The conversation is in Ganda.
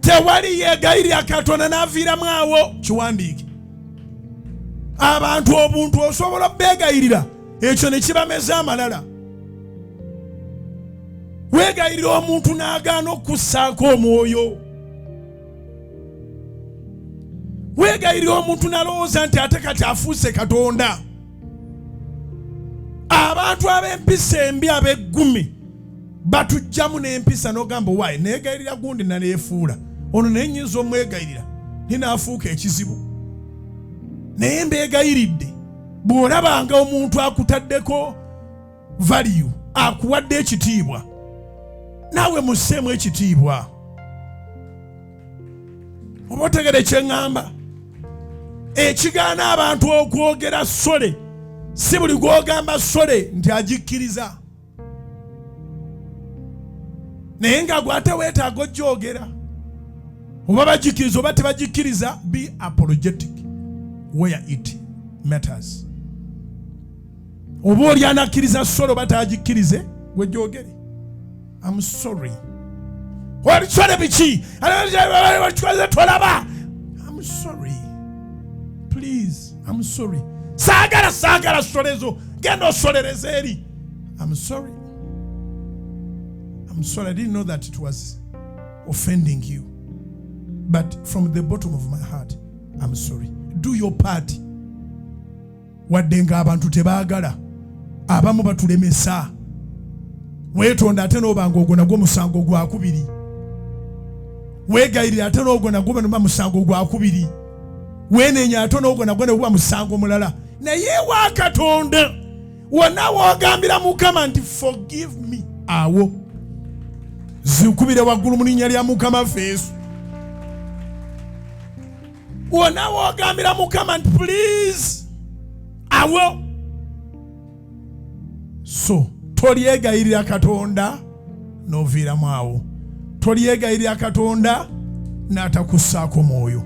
Tewali yegayilira Katonda navilamu awo. Kiwandiike. Abantu obuntu osobola begayilira ekyo ne kibameza amalala. Wegayilira omuntu n'agaana okussaako omwoyo. Wegayilira omuntu n'alowooza nti ate kati afuuse Katonda. Abantu ab'empisa embi ab'eggumi batujjamu n'empisa n'ogamba waayi neegayirira gundi naleefuula ono naye nnyinza omwegayirira ninaafuuka ekizibu. Naye mbeegayiridde bw'olabanga omuntu akutaddeko value, akuwadde ekitiibwa, naawe musseemu ekitiibwa. Oba otegere kye ŋŋamba? Ekigaana abantu okwogera sole, si buli gw'ogamba sole nti agikkiriza. Naye nga gwate weetaaga ojjogera. Oba bagikkiriza oba tebagikkiriza, be apologetic where it matters. Oba oli anakkiriza sole oba taagikkirize, wejjogere. I'm sorry. Oli sole biki? I'm sorry. Please, I'm sorry. Saagala solezo. Genda osolereza eri. I'm sorry. I'm sorry, I didn't know that it was offending you. But from the bottom of my heart, I'm sorry. Do your part. Waddenga abantu tebaagala. Abamu batulemesa. Weetonda ate n'obanga ogwo nagwo musango gwa kubiri. Weegayirira ate n'ogwo nagwo bano musango gwa kubiri. Weenenya ate n'ogwo nagwo ne guba musango mulala. Naye wa Katonda wonna w'ogambira Mukama nti forgive me, awo zikubire waggulu mu linnya lya Mukama feesu. Wonna w'ogambira Mukama nti please, awo. So tolyegayirira Katonda n'oviiramu awo. Tolyegayirira Katonda n'atakussaako mwoyo.